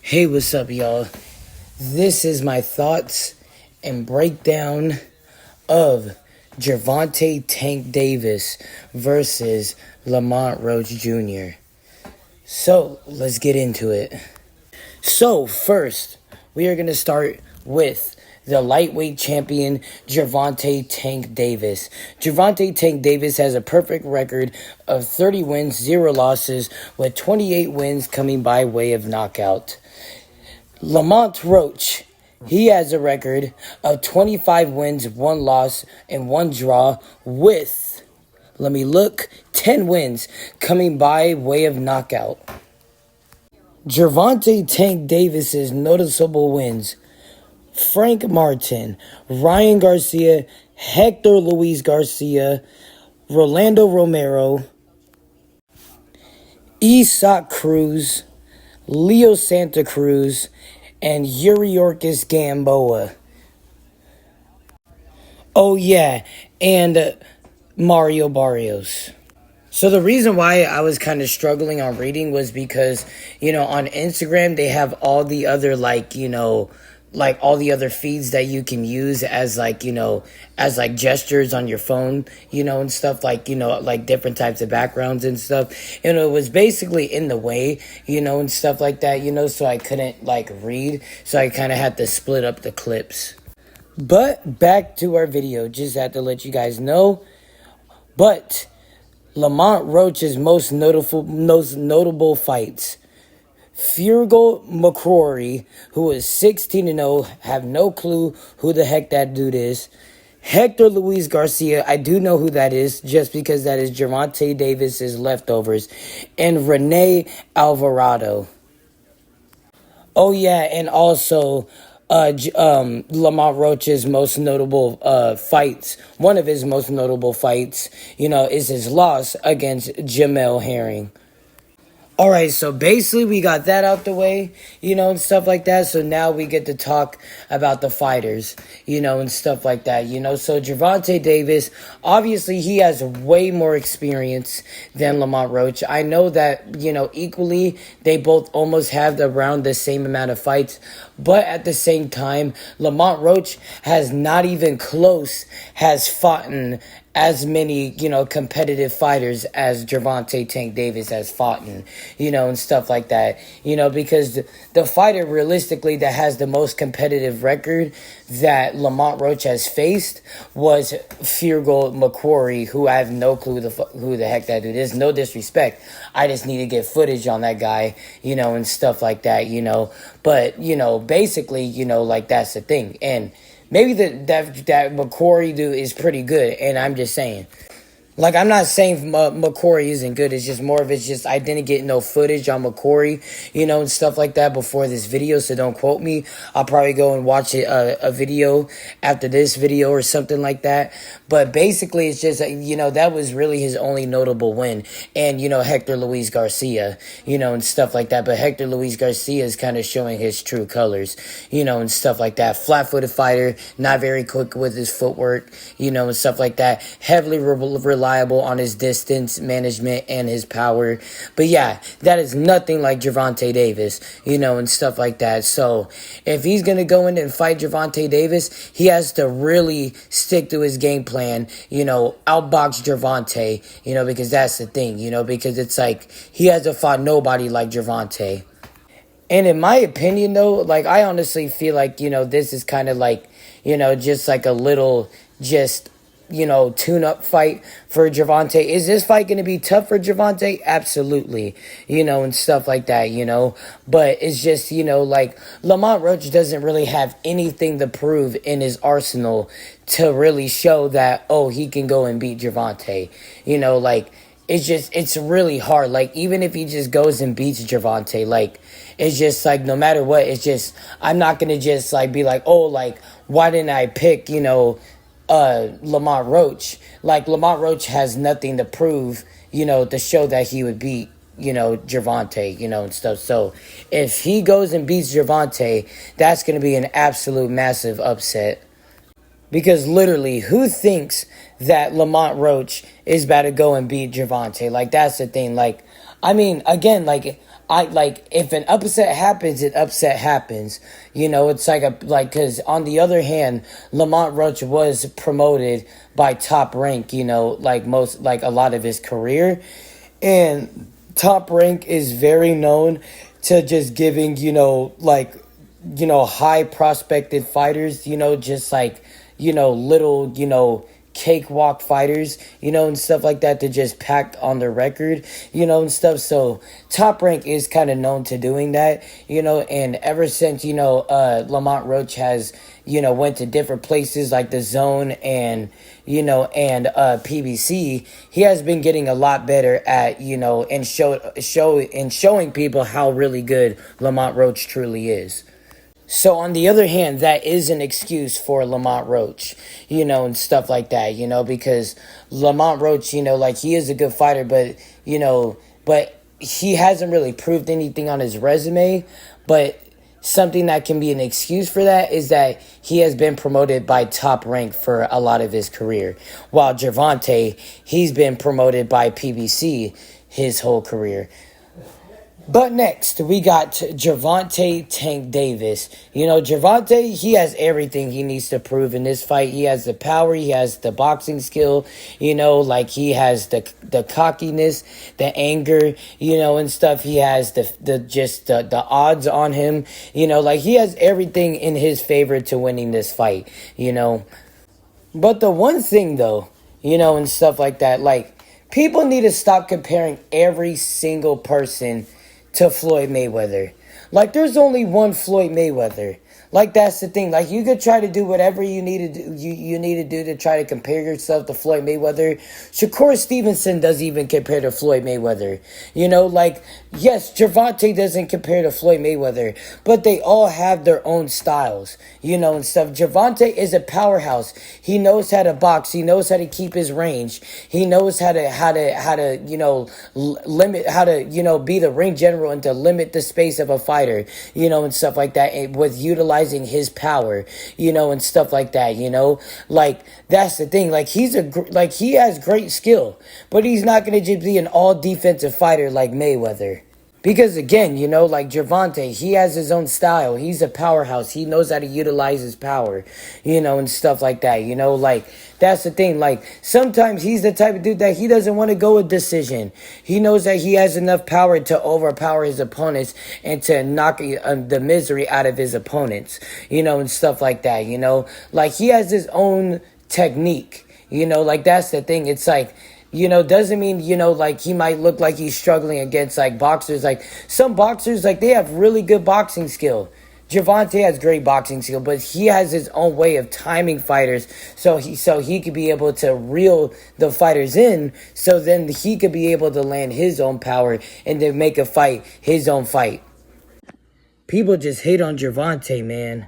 Hey, what's up, y'all? This is my thoughts and breakdown of Gervonta Tank Davis versus Lamont Roach Jr. So, let's get into it. So, first, we are going to start with the lightweight champion, Gervonta Tank Davis. Gervonta Tank Davis has a perfect record of 30 wins, 0 losses, with 28 wins coming by way of knockout. Lamont Roach, he has a record of 25 wins, 1 loss, and 1 draw with, 10 wins coming by way of knockout. Gervonta Tank Davis's noticeable wins: Frank Martin, Ryan Garcia, Hector Luis Garcia, Rolando Romero, Isaac Cruz, Leo Santa Cruz, and Yuriorkis Gamboa. Oh yeah, and Mario Barrios. So the reason why I was kind of struggling on reading was because, on Instagram they have all the other all the other feeds that you can use as gestures on your phone, and stuff like different types of backgrounds and stuff. And it was basically in the way, and stuff like that, so I couldn't read. So I kind of had to split up the clips. But back to our video, just had to let you guys know. But Lamont Roach's most notable fights: Fergal McCrory, who is 16-0, have no clue who the heck that dude is. Hector Luis Garcia, I do know who that is, just because that is Gervonta Davis's leftovers. And Rene Alvarado. Oh yeah, and also Lamont Roach's most notable fights, one of his most notable fights, is his loss against Jamel Herring. All right, so basically we got that out the way, and stuff like that. So now we get to talk about the fighters, and stuff like that, So Gervonta Davis, obviously he has way more experience than Lamont Roach. I know that, equally they both almost have around the same amount of fights. But at the same time, Lamont Roach has not even close, has fought in as many, competitive fighters as Gervonta Tank Davis has fought in, and stuff like that. Because the fighter realistically that has the most competitive record that Lamont Roach has faced was Fergal McCrory, who I have no clue who the heck that dude is. No disrespect. I just need to get footage on that guy, and stuff like that, But, basically, that's the thing. And maybe that McCrory dude is pretty good, and I'm just saying. I'm not saying McCrory isn't good. It's just more of I didn't get no footage on McCrory, and stuff like that before this video, so don't quote me. I'll probably go and watch a video after this video or something like that. But basically, it's just, that was really his only notable win. And, Hector Luis Garcia, and stuff like that. But Hector Luis Garcia is kind of showing his true colors, and stuff like that. Flat-footed fighter, not very quick with his footwork, and stuff like that. Heavily reliable on his distance management and his power. But yeah, that is nothing like Gervonta Davis, and stuff like that. So if he's going to go in and fight Gervonta Davis, he has to really stick to his game plan, outbox Gervonta, because that's the thing, because it's he hasn't fought nobody like Gervonta. And in my opinion, though, I honestly feel this is kind of just a little tune-up fight for Gervonta. Is this fight going to be tough for Gervonta? Absolutely, and stuff like that, But it's just, Lamont Roach doesn't really have anything to prove in his arsenal to really show that, he can go and beat Gervonta. It's really hard. Even if he just goes and beats Gervonta, it's just, no matter what, it's just, I'm not going to just, be why didn't I pick, Lamont Roach. Lamont Roach has nothing to prove, to show that he would beat, Gervonta, and stuff. So if he goes and beats Gervonta, that's going to be an absolute massive upset. Because literally, who thinks that Lamont Roach is about to go and beat Gervonta? That's the thing. I mean, again, I like if an upset happens, it upset happens. It's because on the other hand, Lamont Roach was promoted by Top Rank. Like a lot of his career, and Top Rank is very known to just giving high prospected fighters. Just like little cakewalk fighters, and stuff like that to just pack on their record, and stuff. So Top Rank is kind of known to doing that, and ever since, Lamont Roach has, went to different places like the Zone and, PBC, he has been getting a lot better at, and showing people how really good Lamont Roach truly is. So on the other hand, that is an excuse for Lamont Roach, and stuff like that, because Lamont Roach, like he is a good fighter, but he hasn't really proved anything on his resume. But something that can be an excuse for that is that he has been promoted by Top Rank for a lot of his career. While Gervonta, he's been promoted by PBC his whole career. But next, we got Gervonta Tank Davis. Gervonta, he has everything he needs to prove in this fight. He has the power, he has the boxing skill, like he has the cockiness, the anger, and stuff. He has the odds on him, like he has everything in his favor to winning this fight, But the one thing though, and stuff like that, like people need to stop comparing every single person to Floyd Mayweather. Like, there's only one Floyd Mayweather. Like, that's the thing. Like, you could try to do whatever you need to do, you need to do to try to compare yourself to Floyd Mayweather. Shakur Stevenson doesn't even compare to Floyd Mayweather. Yes, Gervonta doesn't compare to Floyd Mayweather, but they all have their own styles, and stuff. Gervonta is a powerhouse. He knows how to box. He knows how to keep his range. He knows how to limit, how to, be the ring general and to limit the space of a fighter, and stuff like that, and with utilizing his power, and stuff like that, like that's the thing. Like he has great skill, but he's not going to just be an all defensive fighter like Mayweather. Because again, like Gervonta, he has his own style. He's a powerhouse. He knows how to utilize his power, and stuff like that, like that's the thing. Like sometimes he's the type of dude that he doesn't want to go with decision. He knows that he has enough power to overpower his opponents and to knock the misery out of his opponents, and stuff like that, like he has his own technique, like that's the thing. It's like, doesn't mean, like he might look like he's struggling against like boxers. Like some boxers, like they have really good boxing skill. Gervonta has great boxing skill, but he has his own way of timing fighters, so he could be able to reel the fighters in, so then he could be able to land his own power and then make a fight his own fight. People just hate on Gervonta, man.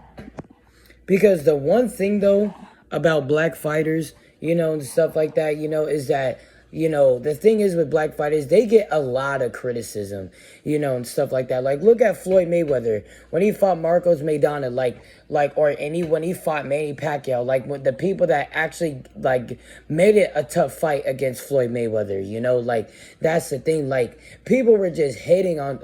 Because the one thing though about black fighters, and stuff like that, is that, the thing is with black fighters, they get a lot of criticism, and stuff like that. Like, look at Floyd Mayweather. When he fought Marcos Maidana, when he fought Manny Pacquiao, like, with the people that actually, like, made it a tough fight against Floyd Mayweather, like, that's the thing. Like, people were just hating on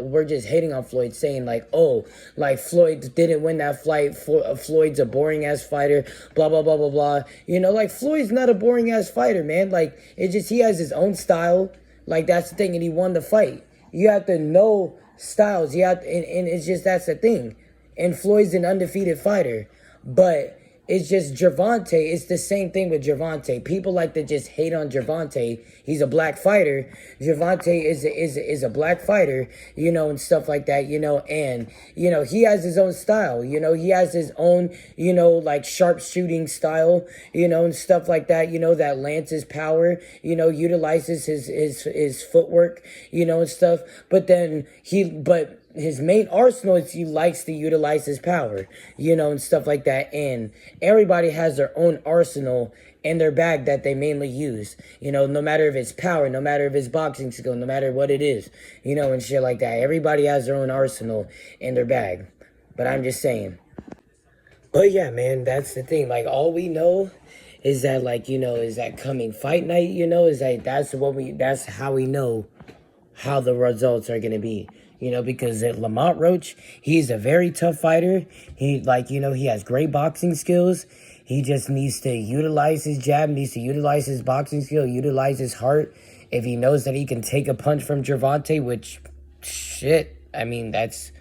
Floyd, saying, like, oh, like, Floyd didn't win that fight, Floyd's a boring-ass fighter, blah, blah, blah, blah, blah. Like, Floyd's not a boring-ass fighter, man. Like, it just, he has his own style. Like, that's the thing, and he won the fight. You have to know styles. And it's just, that's the thing. And Floyd's an undefeated fighter. But it's just Gervonta. It's the same thing with Gervonta. People like to just hate on Gervonta. He's a black fighter. Gervonta is a black fighter, and stuff like that, and, he has his own style, he has his own, like sharp shooting style, and stuff like that, that lands his power, utilizes his footwork, and stuff. But then his main arsenal is he likes to utilize his power, and stuff like that. And everybody has their own arsenal in their bag that they mainly use, no matter if it's power, no matter if it's boxing skill, no matter what it is, and shit like that. Everybody has their own arsenal in their bag. But I'm just saying. But yeah, man, that's the thing. Like, all we know is that, like, is that coming fight night, is that that's how we know how the results are going to be. You know, because Lamont Roach, he's a very tough fighter. He, like, you know, he has great boxing skills. He just needs to utilize his jab, needs to utilize his boxing skill, utilize his heart. If he knows that he can take a punch from Gervonta, which, shit, I mean, that's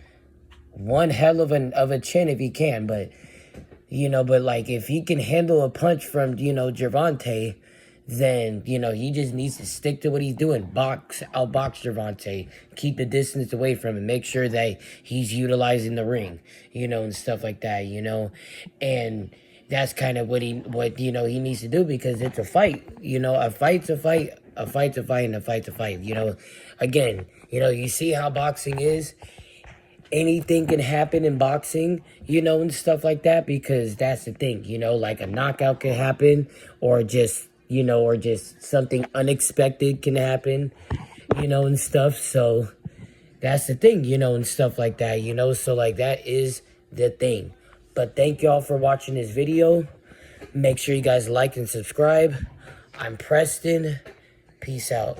one hell of a chin if he can. But, you know, but, like, if he can handle a punch from, you know, Gervonta, then, you know, he just needs to stick to what he's doing. Outbox Gervonta. Keep the distance away from him. Make sure that he's utilizing the ring, you know, and stuff like that, you know. And that's kind of what you know, he needs to do, because it's a fight. You know, a fight's a fight, a fight's a fight, and a fight's a fight. You know, again, you know, you see how boxing is. Anything can happen in boxing, you know, and stuff like that, because that's the thing, you know, like a knockout can happen, or just, you know, or just something unexpected can happen, you know, and stuff. So that's the thing, you know, and stuff like that, you know. So, like, that is the thing. But thank y'all for watching this video. Make sure you guys like and subscribe. I'm Preston. Peace out.